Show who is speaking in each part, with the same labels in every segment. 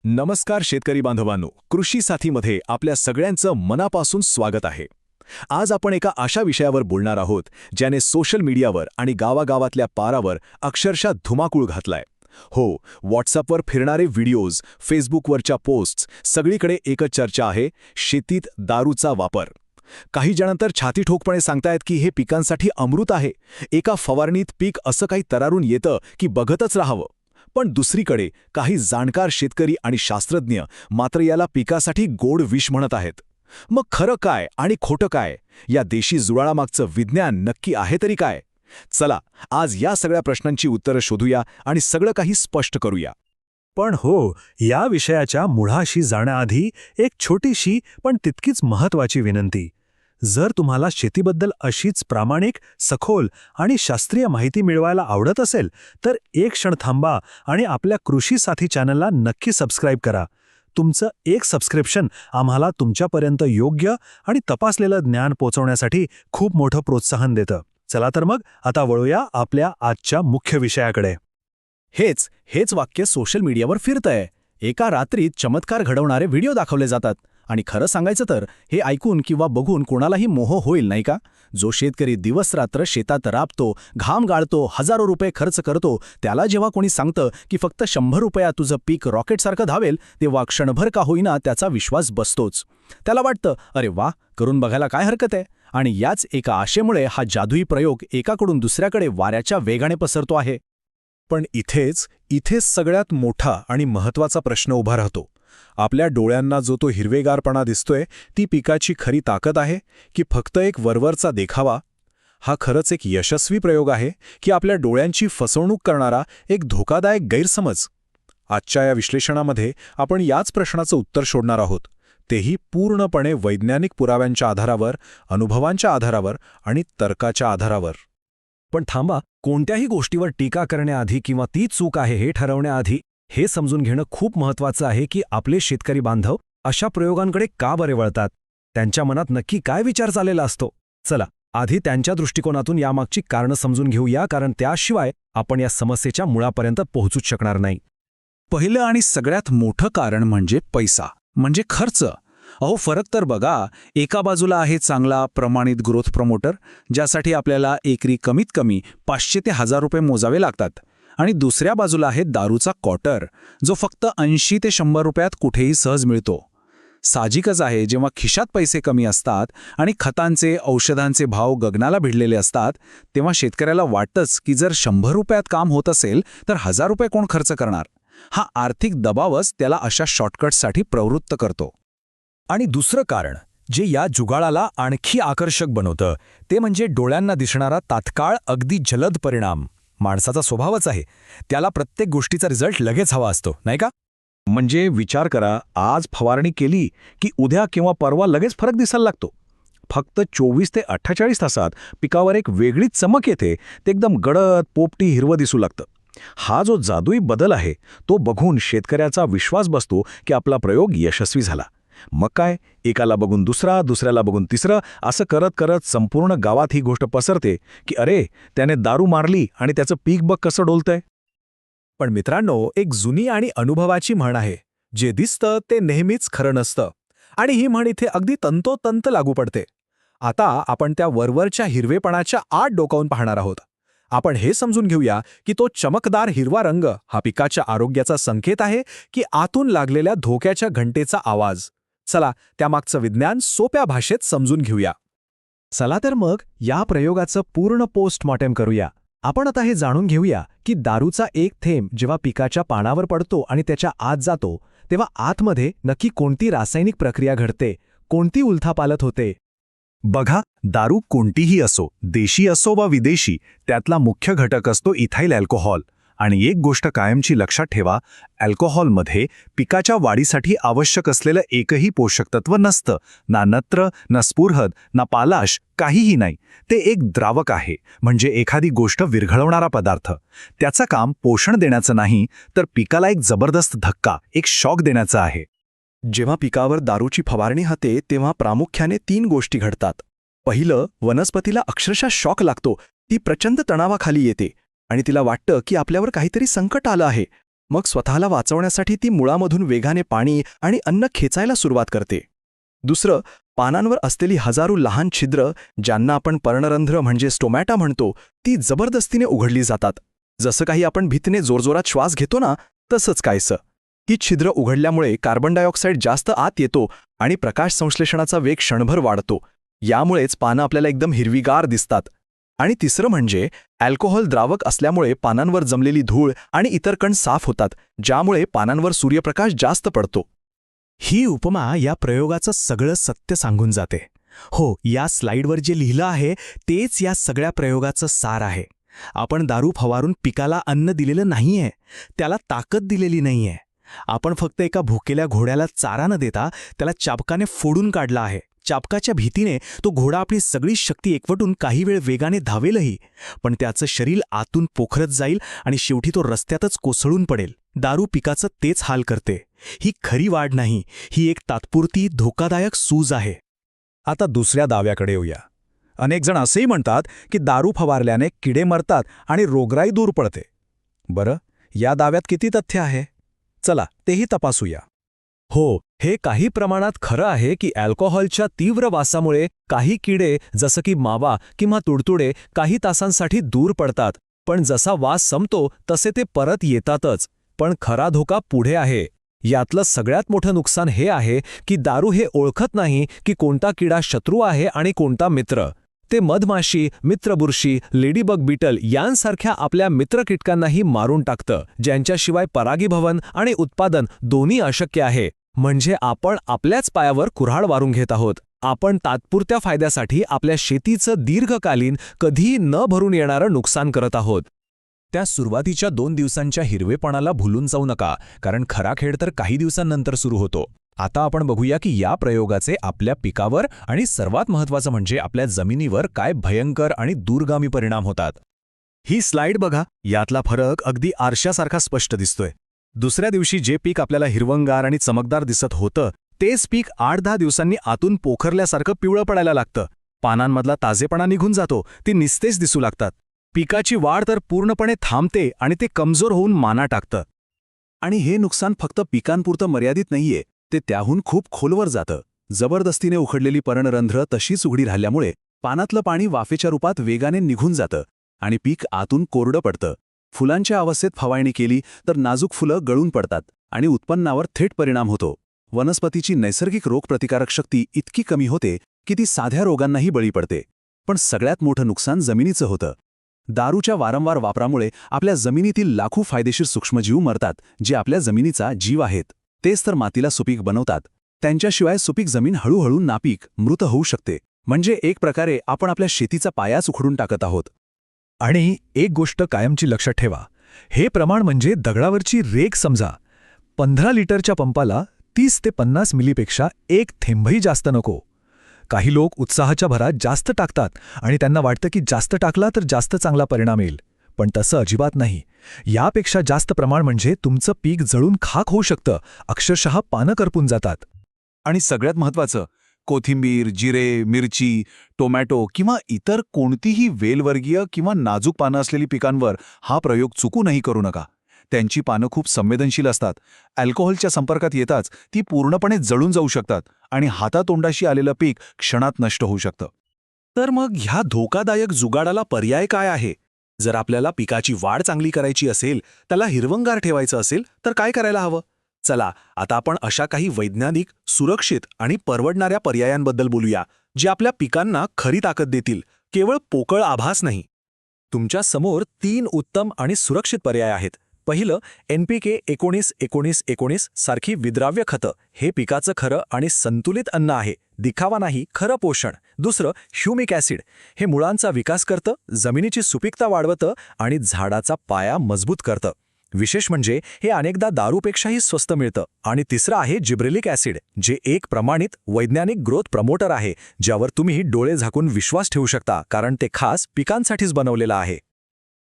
Speaker 1: नमस्कार शेतकरी बांधवांनो, कृषी साथीमध्ये आपल्या सगळ्यांचं मनापासून स्वागत आहे. आज आपण एका अशा विषयावर बोलणार आहोत ज्याने सोशल मीडियावर आणि गावागावातल्या पारावर अक्षरशः धुमाकूळ घातलाय. हो, व्हॉट्सअपवर फिरणारे व्हिडिओज, फेसबुकवरच्या पोस्ट्स, सगळीकडे एकच चर्चा आहे: शेतीत दारूचा वापर. काही जणांतर छातीठोकपणे सांगतायत की हे पिकांसाठी अमृत आहे. एका फवारणीत पीक असं काही तरारून येतं की बघतच राहावं. पण दुसरीकडे काही जाणकार शेतकरी आणि शास्त्रज्ञ मात्र याला पिकासाठी गोड विष म्हणत आहेत. मग खरं काय आणि खोटं काय? या देशी जुळाळामागचं विज्ञान नक्की आहे तरी काय? चला, आज या सगळ्या प्रश्नांची उत्तरं शोधूया आणि सगळं काही स्पष्ट करूया.
Speaker 2: पण हो, या विषयाच्या मुळाशी जाण्याआधी एक छोटीशी पण तितकीच महत्त्वाची विनंती. जर तुम्हाला शेतीबद्दल अशीच प्रामाणिक, सखोल आणि शास्त्रीय माहिती मिळवायला आवडत असेल तर एक क्षण थांबा आणि आपल्या कृषी साथी चॅनलला नक्की सबस्क्राईब करा. तुमचं एक सबस्क्रिप्शन आम्हाला तुमच्यापर्यंत योग्य आणि तपासलेलं ज्ञान पोहोचवण्यासाठी खूप मोठं प्रोत्साहन देतं. चला तर मग आता वळूया आपल्या आजच्या मुख्य विषयाकडे.
Speaker 1: हेच वाक्य सोशल मीडियावर फिरतंय. एका रात्रीत चमत्कार घडवणारे व्हिडिओ दाखवले जातात. आणि खरं सांगायचं तर हे ऐकून किंवा बघून कोणालाही मोह होईल नाही का? जो शेतकरी दिवसरात्र शेतात राबतो, घाम गाळतो, हजारो रुपये खर्च करतो, त्याला जेव्हा कोणी सांगतं की फक्त 100 रुपयात तुझं पीक रॉकेटसारखं धावेल, तेव्हा क्षणभर का होईना त्याचा विश्वास बसतोच. त्याला वाटतं, अरे वा, करून बघायला काय हरकत आहे? आणि याच एका आशेमुळे हा जादुई प्रयोग एकाकडून दुसऱ्याकडे वाऱ्याच्या वेगाने पसरतो आहे.
Speaker 2: पण इथेच सगळ्यात मोठा आणि महत्त्वाचा प्रश्न उभा राहतो. आपल्या डोळ्यांना जो तो हिरवेगारपणा दिसतोय, ती पिकाची खरी ताकद आहे की फक्त एक वरवरचा देखावा? हा खरंच एक यशस्वी प्रयोग आहे की आपल्या डोळ्यांची फसवणूक करणारा एक धोकादायक गैरसमज? आजच्या या विश्लेषणामध्ये आपण याच प्रश्नाचं उत्तर शोधणार आहोत, तेही पूर्णपणे वैज्ञानिक पुराव्यांच्या आधारावर, अनुभवांच्या आधारावर आणि तर्काच्या आधारावर.
Speaker 3: पण थांबा, कोणत्याही गोष्टीवर टीका करण्याआधी किंवा ती चूक आहे हे ठरवण्याआधी हे समजून घेणं खूप महत्त्वाचं आहे की आपले शेतकरी बांधव अशा प्रयोगांकडे का बरे वळतात. त्यांच्या मनात नक्की काय विचार चाललेला असतो? चला, आधी त्यांच्या दृष्टिकोनातून यामागची कारणं समजून घेऊया, कारण त्याशिवाय आपण या समस्येच्या मुळापर्यंत पोहोचूच शकणार नाही.
Speaker 1: पहिलं आणि सगळ्यात मोठं कारण म्हणजे पैसा, म्हणजे खर्च. अहो, फरक तर बघा. एका बाजूला आहे चांगला प्रमाणित ग्रोथ प्रमोटर, ज्यासाठी आपल्याला एकरी कमीत कमी 500 ते 1000 रुपये मोजावे लागतात. आणि दुसऱ्या बाजूला आहे दारूचा क्वार्टर, जो फक्त 80 ते 100 रुपयात कुठेही सहज मिळतो. साहजिकच आहे, जेव्हा खिशात पैसे कमी असतात आणि खतांचे, औषधांचे भाव गगनाला भिडलेले असतात, तेव्हा शेतकऱ्याला वाटतंच की जर 100 रुपयात काम होत असेल तर 1000 रुपये कोण खर्च करणार? हा आर्थिक दबावच त्याला अशा शॉर्टकट्ससाठी प्रवृत्त करतो.
Speaker 3: आणि दुसरं कारण जे या जुगाळाला आणखी आकर्षक बनवतं ते म्हणजे डोळ्यांना दिसणारा तात्काळ, अगदी जलद परिणाम. माणसाचा स्वभावच आहे, त्याला प्रत्येक गोष्टीचा रिझल्ट लगेच हवा असतो, नाही का?
Speaker 2: म्हणजे विचार करा, आज फवारणी केली की उद्या किंवा परवा लगेच फरक दिसायला लागतो. फक्त 24 ते 48 तासात पिकावर एक वेगळीच चमक येते, ते एकदम गडद, पोपटी हिरवं दिसू लागतं. हा जो जादुई बदल आहे, तो बघून शेतकऱ्याचा विश्वास बसतो की आपला प्रयोग यशस्वी झाला. मग काय, एकाला बघून दुसरा, दुसऱ्याला बघून तिसरं, असं करत करत संपूर्ण गावात ही गोष्ट पसरते की अरे, त्याने दारू मारली आणि त्याचं पीक बघ कसं डोलतंय.
Speaker 3: पण मित्रांनो, एक जुनी आणि अनुभवाची म्हण आहे, जे दिसतं ते नेहमीच खरं नसतं. आणि ही म्हण इथे अगदी तंतोतंत लागू पडते. आता आपण त्या वरवरच्या हिरवेपणाच्या आत डोकावून पाहणार आहोत. आपण हे समजून घेऊया की तो चमकदार हिरवा रंग हा पिकाच्या आरोग्याचा संकेत आहे की आतून लागलेल्या धोक्याच्या घंटेचा आवाज. चला, त्यामागचं विज्ञान सोप्या भाषेत समजून घेऊया. चला तर मग या प्रयोगाचं पूर्ण पोस्टमॉर्टेम करूया. आपण आता हे जाणून घेऊया की दारूचा एक थेंब जेव्हा पिकाच्या पानावर पडतो आणि त्याच्या आत जातो, तेव्हा आतमध्ये नक्की कोणती रासायनिक प्रक्रिया घडते, कोणती उलथापालथ होते.
Speaker 2: बघा, दारू कोणतीही असो, देशी असो वा विदेशी, त्यातला मुख्य घटक असतो इथाइल अल्कोहॉल. आणि एक गोष्ट कायमची लक्षात ठेवा, अल्कोहॉलमध्ये पिकाच्या वाढीसाठी आवश्यक असलेलं एकही पोषक तत्व नसतं. ना नत्र, ना स्फुरद, ना पालाश, काहीही नाही. ते एक द्रावक आहे, म्हणजे एखादी गोष्ट विरघळवणारा पदार्थ. त्याचं काम पोषण देण्याचं नाही, तर पिकाला एक जबरदस्त धक्का, एक शॉक देण्याचं आहे.
Speaker 1: जेव्हा पिकावर दारूची फवारणी होते तेव्हा प्रामुख्याने 3 गोष्टी घडतात. पहिलं, वनस्पतीला अक्षरशः शॉक लागतो. ती प्रचंड तणावाखाली येते आणि तिला वाटतं की आपल्यावर काहीतरी संकट आलं आहे.
Speaker 4: मग स्वतःला वाचवण्यासाठी ती मुळामधून वेगाने पाणी आणि अन्न खेचायला सुरुवात करते. दुसरं, पानांवर असलेली हजारो लहान छिद्र, ज्यांना आपण पर्णरंध्र म्हणजे स्टोमॅटा म्हणतो, ती जबरदस्तीने उघडली जातात. जसं काही आपण भीतीने जोरजोरात श्वास घेतो ना, तसंच कायसं. ही छिद्र उघडल्यामुळे कार्बन डायऑक्साईड जास्त आत येतो आणि प्रकाश संश्लेषणाचा वेग क्षणभर वाढतो. यामुळेच पानं आपल्याला एकदम हिरवीगार दिसतात. आणि तिसरं म्हणजे अल्कोहोल द्रावक असल्यामुळे पानांवर जमलेली धूळ आणि इतर कण साफ होतात, ज्यामुळे पानांवर सूर्यप्रकाश जास्त पडतो.
Speaker 1: ही उपमा या प्रयोगाचं सगळं सत्य सांगून जाते. हो, या स्लाइडवर जे लिहिलं आहे तेच या सगळ्या प्रयोगाचं सार आहे. आपण दारू फवारून पिकाला अन्न दिलेलं नाहीये, त्याला ताकद दिलेली नाहीये. आपण फक्त एका भुकेल्या घोड्याला चारा न देता त्याला चाबकाने फोडून काढला आहे. चाबकाच्या भीतीने तो घोडा आपली सगळी शक्ती एकवटून काही वेळ वेगाने धावेलही, पण त्याचं शरीर आतून पोखरत जाईल आणि शेवटी तो रस्त्यातच कोसळून पडेल. दारू पिकाचं तेच हाल करते. ही खरी वाढ नाही, ही एक तात्पुरती धोकादायक सूज आहे.
Speaker 3: आता दुसऱ्या दाव्याकडे येऊया. अनेक जण असेही म्हणतात की दारू फवारल्याने किडे मरतात आणि रोगराई दूर पडते. बरं, या दाव्यात किती तथ्य आहे? चला तेही तपासूया.
Speaker 2: हो, हे काही प्रमाणात खरं आहे की अल्कोहोलच्या तीव्र वासामुळे काही किडे जसं की मावा किंवा तुडतुडे काही तासांसाठी दूर पडतात, पण जसा वास संपतो तसे ते परत येतातच. पण खरा धोका पुढे आहे. यातलं सगळ्यात मोठं नुकसान हे आहे की दारू हे ओळखत नाही की कोणता किडा शत्रू आहे आणि कोणता मित्र. ते मधमाशी, मित्रबुरशी, लेडीबग बीटल यांसारख्या आपल्या मित्र कीटकांनाही मारून टाकतं, ज्यांच्याशिवाय परागीभवन आणि उत्पादन दोन्ही अशक्य आहे. म्हणजे आपण आपल्याच पायावर कुऱ्हाड वारून घेत आहोत. आपण तात्पुरत्या फायद्यासाठी आपल्या शेतीचं दीर्घकालीन, कधीही न भरून येणारं नुकसान करत आहोत.
Speaker 3: त्या सुरुवातीच्या 2 दिवसांच्या हिरवेपणाला भुलून जाऊ नका, कारण खरा खेळ तर काही दिवसांनंतर सुरू होतो. आता आपण बघूया की या प्रयोगाचे आपल्या पिकावर आणि सर्वात महत्त्वाचं म्हणजे आपल्या जमिनीवर काय भयंकर आणि दूरगामी परिणाम होतात.
Speaker 1: ही स्लाइड बघा, यातला फरक अगदी आरशासारखा स्पष्ट दिसतोय. दुसऱ्या दिवशी जे पीक आपल्याला हिरवंगार आणि चमकदार दिसत होतं, तेच पीक 8-10 दिवसांनी आतून पोखरल्यासारखं पिवळं पडायला लागतं. पानांमधला ताजेपणा निघून जातो, ती निस्तेज दिसू लागतात. पिकाची वाढ तर पूर्णपणे थांबते आणि ते कमजोर होऊन माना टाकतं. आणि हे नुकसान फक्त पिकांपुरतं मर्यादित नाहीये, ते त्याहून खूप खोलवर जातं. जबरदस्तीने उखडलेली पर्णरंध्र तशीच उघडी राहिल्यामुळे पानातलं पाणी वाफेच्या रूपात वेगाने निघून जातं आणि पीक आतून कोरडं पडतं. फुलांच्या अवस्थेत फवारणी केली तर नाजूक फुलं गळून पडतात आणि उत्पन्नावर थेट परिणाम होतो. वनस्पतीची नैसर्गिक रोगप्रतिकारक शक्ती इतकी कमी होते की ती साध्या रोगांनाही बळी पडते. पण सगळ्यात मोठं नुकसान जमिनीचं होतं. दारूच्या वारंवार वापरामुळे आपल्या जमिनीतील लाखो फायदेशीर सूक्ष्मजीव मरतात, जे आपल्या जमिनीचा जीव आहेत. तेच तर मातीला सुपीक बनवतात. त्यांच्याशिवाय सुपीक जमीन हळूहळू नापीक, मृत होऊ शकते. म्हणजे एक प्रकारे आपण आपल्या शेतीचा पायाच उखडून टाकत आहोत.
Speaker 2: आणि एक गोष्ट कायमची लक्षात ठेवा, हे प्रमाण म्हणजे दगडावरची रेग समजा. 15 लिटरच्या पंपाला 30 ते 50 मिलीपेक्षा एक थेंबही जास्त नको. काही लोक उत्साहाच्या भरात जास्त टाकतात आणि त्यांना वाटतं की जास्त टाकला तर जास्त चांगला परिणाम येईल. पण तसं अजिबात नाही. यापेक्षा जास्त प्रमाण म्हणजे तुमचं पीक जळून खाक होऊ शकतं, अक्षरशः पानं करपून जातात.
Speaker 3: आणि सगळ्यात महत्त्वाचं, कोथिंबीर, जिरे, मिरची, टोमॅटो किंवा इतर कोणतीही वेलवर्गीय किंवा नाजूक पानं असलेली पिकांवर हा प्रयोग चुकूनही करू नका. त्यांची पानं खूप संवेदनशील असतात. अल्कोहोलच्या संपर्कात येताच ती पूर्णपणे जळून जाऊ शकतात आणि हातातोंडाशी आलेलं पीक क्षणात नष्ट होऊ शकतं. तर मग ह्या धोकादायक जुगाडाला पर्याय काय आहे? जर आपल्याला पिकाची वाढ चांगली करायची असेल, त्याला हिरवंगार ठेवायचं असेल, तर काय करायला हवं? चला, आता आपण अशा काही वैज्ञानिक, सुरक्षित आणि परवडणाऱ्या पर्यायांबद्दल बोलूया, जे आपल्या पिकांना खरी ताकद देतील, केवळ पोकळ आभास नाही. तुमच्या समोर 3 उत्तम आणि सुरक्षित पर्याय आहेत. पहिलं, NPK 19-19-19 सारखी विद्राव्य खतं. हे पिकाचं खरं आणि संतुलित अन्न आहे, दिखावा नाही, खरं पोषण. दुसरं, ह्युमिक ॲसिड. हे मुळांचा विकास करतं, जमिनीची सुपीकता वाढवतं आणि झाडाचा पाया मजबूत करतं. विशेष म्हणजे हे अनेकदा दारूपेक्षाही स्वस्त मिळतं. आणि तिसरं आहे जिब्रेलिक ॲसिड, जे एक प्रमाणित वैज्ञानिक ग्रोथ प्रमोटर आहे, ज्यावर तुम्ही डोळे झाकून विश्वास ठेवू शकता, कारण ते खास पिकांसाठीच बनवलेलं आहे.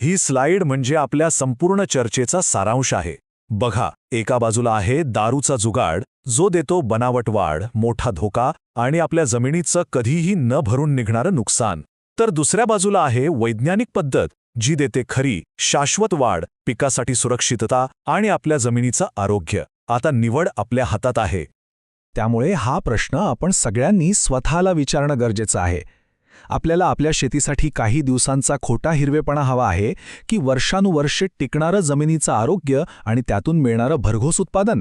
Speaker 2: ही स्लाइड म्हणजे आपल्या संपूर्ण चर्चेचा सारांश आहे. बघा, एका बाजूला आहे दारूचा जुगाड, जो देतो बनावट वाढ, मोठा धोका आणि आपल्या जमिनीचं कधीही न भरून निघणारं नुकसान. तर दुसऱ्या बाजूला आहे वैज्ञानिक पद्धत,
Speaker 1: जी देते खरी शाश्वत वाढ, पिकासाठी सुरक्षितता आणि आपल्या जमिनीचं आरोग्य. आता निवड आपल्या हातात आहे.
Speaker 3: त्यामुळे हा प्रश्न आपण सगळ्यांनी स्वतःला विचारणं गरजेचं आहे. आपल्याला आपल्या शेतीसाठी काही दिवसांचा खोटा हिरवेपणा हवा आहे की वर्षानुवर्षे टिकणारं जमिनीचं आरोग्य आणि त्यातून मिळणारं भरघोस उत्पादन?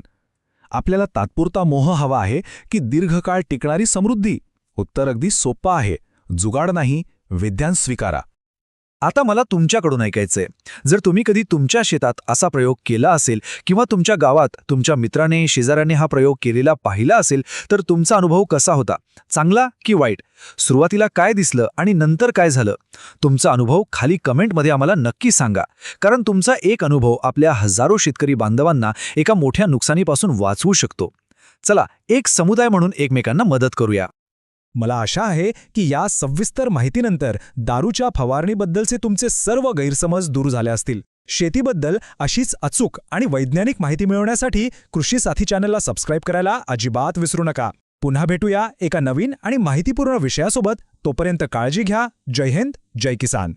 Speaker 3: आपल्याला तात्पुरता मोह हवा आहे की दीर्घकाळ टिकणारी समृद्धी? उत्तर अगदी सोपं आहे. जुगाड नाही, विज्ञान स्वीकारा.
Speaker 2: आता मला तुमच्याकडून ऐकायचंय. जर तुम्ही कधी तुमच्या शेतात असा प्रयोग केला असेल किंवा तुमच्या गावात तुमच्या मित्राने शेजाऱ्याने हा प्रयोग केलेला पाहिला असेल तर तुमचा अनुभव कसा होता? चांगला की वाईट? सुरुवातीला काय दिसलं आणि नंतर काय झालं? तुमचा अनुभव खाली कमेंटमध्ये आम्हाला नक्की सांगा, कारण तुमचा एक अनुभव आपल्या हजारो शेतकरी बांधवांना एका मोठ्या नुकसानीपासून वाचवू शकतो. चला, एक समुदाय म्हणून एकमेकांना मदत करूया.
Speaker 3: मला आशा आहे की या सविस्तर माहितीनंतर दारूच्या फवारणीबद्दलचे तुमचे सर्व गैरसमज दूर झाले असतील. शेतीबद्दल अशीच अचूक आणि वैज्ञानिक माहिती मिळवण्यासाठी कृषी साथी चॅनलला सबस्क्राईब करायला अजिबात विसरू नका. पुन्हा भेटूया एका नवीन आणि माहितीपूर्ण विषयासोबत. तोपर्यंत काळजी घ्या. जय हिंद, जय किसान.